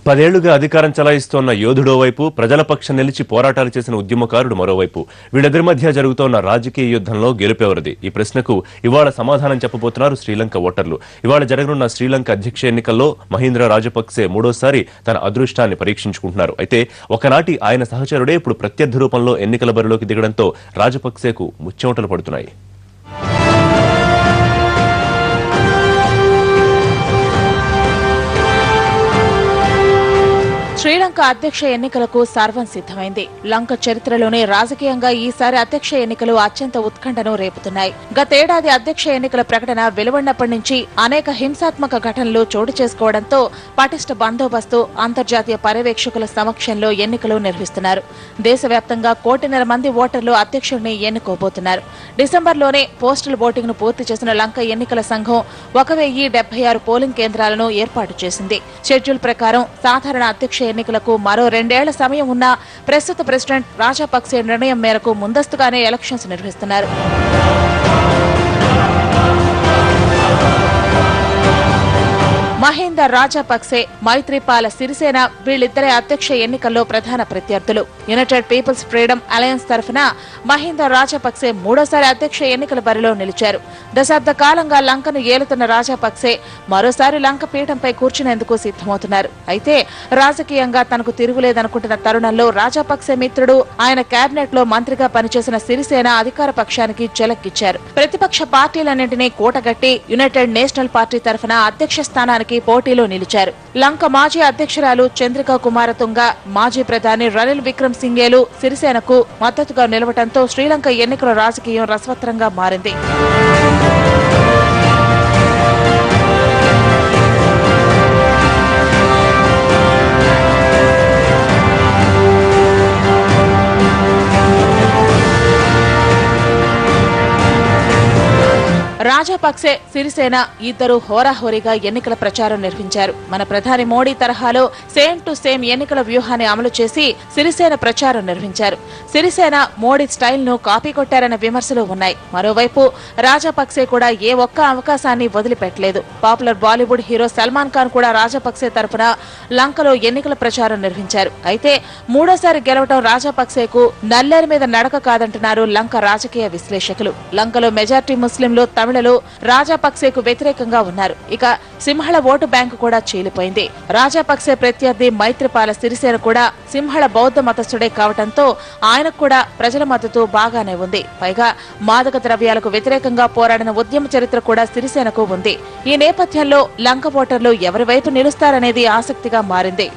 10 ఏళ్లుగా అధికారం చలాయిస్తోన్న యోధుడో వైపు, ప్రజల పక్షం నిలిచి పోరాటాలు చేసిన ఉద్యమకారుడు మరోవైపు. వీళ్ళిద్దరి మధ్య జరుగుతోన్న రాజకీయ యుద్ధంలో గెలుపెవరిది? ఈ ప్రశ్నకు ఇవాళ సమాధానం చెప్పబోతున్నారు శ్రీలంక ఓటర్లు. ఇవాళ జరగనున్న శ్రీలంక అధ్యక్ష ఎన్నికల్లో మహీంద్ర రాజపక్సే మూడోసారి తన అదృష్టాన్ని పరీక్షించుకుంటున్నారు. అయితే ఒకనాటి ఆయన సహచరుడే ఇప్పుడు ప్రత్యర్థి రూపంలో ఎన్నికల బరిలోకి దిగడంతో రాజపక్సేకు ముచ్చెమటలు పడుతున్నాయి. శ్రీలంక అధ్యక్ష ఎన్నికలకు సర్వం సిద్ధమైంది. లంక చరిత్రలోనే రాజకీయంగా ఈసారి అధ్యక్ష ఎన్నికలు అత్యంత ఉత్కంఠను రేపుతున్నాయి. గతేడాది అధ్యక్ష ఎన్నికల ప్రకటన వెలువడినప్పటి నుంచి అనేక హింసాత్మక ఘటనలు చోటు చేసుకోవడంతో పటిష్ట బందోబస్తు, అంతర్జాతీయ పర్యవేక్షకుల సమక్షంలో ఎన్నికలు నిర్వహిస్తున్నారు. దేశవ్యాప్తంగా 1,50,00,000 మంది ఓటర్లు అధ్యక్షుడిని ఎన్నుకోబోతున్నారు. డిసెంబర్లోనే పోస్టల్ ఓటింగ్ ను పూర్తి చేసిన లంక ఎన్నికల సంఘం 1,076 పోలింగ్ కేంద్రాలను ఏర్పాటు చేసింది. షెడ్యూల్ ప్రకారం సాధారణ అధ్యక్ష ఎన్నికలకు మరో 2 ఏళ్ల సమయం ఉన్న ప్రస్తుత ప్రెసిడెంట్ రాజపక్సే నిర్ణయం మేరకు ముందస్తుగానే ఎలక్షన్స్ నిర్వహిస్తున్నారు. మహీంద రాజపక్సే, మైత్రిపాల సిరిసేన వీళ్ళిద్దరే అధ్యక్ష ఎన్నికల్లో ప్రధాన ప్రత్యర్థులు. యునైటెడ్ పీపుల్స్ ఫ్రీడమ్ అలయన్స్ తరఫున మహీంద రాజపక్సే మూడోసారి అధ్యక్ష ఎన్నికల బరిలో నిలిచారు. దశాబ్ద కాలంగా లంకను ఏలుతున్న రాజపక్సే మరోసారి లంక పీఠంపై కూర్చునేందుకు సిద్ధమవుతున్నారు. అయితే రాజకీయంగా తనకు తిరుగులేదనుకుంటున్న తరుణంలో రాజపక్సే మిత్రుడు, ఆయన కేబినెట్ లో మంత్రిగా పనిచేసిన సిరిసేన అధికార పక్షానికి చెలక్కిచ్చారు. ప్రతిపక్ష పార్టీలన్నింటినీ కూటగట్టి యునైటెడ్ నేషనల్ పార్టీ తరఫున అధ్యక్ష స్థానానికి పోటీలో నిలిచారు. లంక మాజీ అధ్యక్షురాలు చంద్రికా కుమారతుంగ, మాజీ ప్రధాని రనిల్ విక్రమ్ సింఘేలు సిరిసేనకు మద్దతుగా నిలవడంతో శ్రీలంక ఎన్నికల రాజకీయం రసవత్తరంగా మారింది. రాజపక్సే, సిరిసేన ఇద్దరు హోరాహోరీగా ఎన్నికల ప్రచారం నిర్వహించారు. మన ప్రధాని మోడీ తరహాలో సేమ్ టు సేమ్ ఎన్నికల వ్యూహాన్ని అమలు చేసి సిరిసేన ప్రచారం నిర్వహించారు. సిరిసేన మోడీ స్టైల్ ను కాపీ కొట్టారన్న విమర్శలు ఉన్నాయి. మరోవైపు రాజపక్సే కూడా ఏ ఒక్క అవకాశాన్ని వదిలిపెట్టలేదు. పాపులర్ బాలీవుడ్ హీరో సల్మాన్ ఖాన్ కూడా రాజపక్సే తరఫున లంకలో ఎన్నికల ప్రచారం నిర్వహించారు. అయితే మూడోసారి గెలవడం రాజపక్సేకు నల్లేరు మీద నడక కాదంటున్నారు లంక రాజకీయ విశ్లేషకులు. లంకలో మెజార్టీ ముస్లింలు, తమిళ రాజపక్సేకు వ్యతిరేకంగా ఉన్నారు. ఇక సింహళ ఓటు బ్యాంకు కూడా చీలిపోయింది. రాజపక్సే ప్రత్యర్థి మైత్రిపాల సిరిసేన కూడా సింహళ బౌద్ధ మతస్థుడే కావడంతో ఆయనకు కూడా ప్రజల మద్దతు బాగానే ఉంది. పైగా మాదక ద్రవ్యాలకు వ్యతిరేకంగా పోరాడిన ఉద్యమ చరిత్ర కూడా సిరిసేనకు ఉంది. ఈ నేపథ్యంలో లంక ఓటర్లు ఎవరి వైపు నిలుస్తారనేది ఆసక్తిగా మారింది.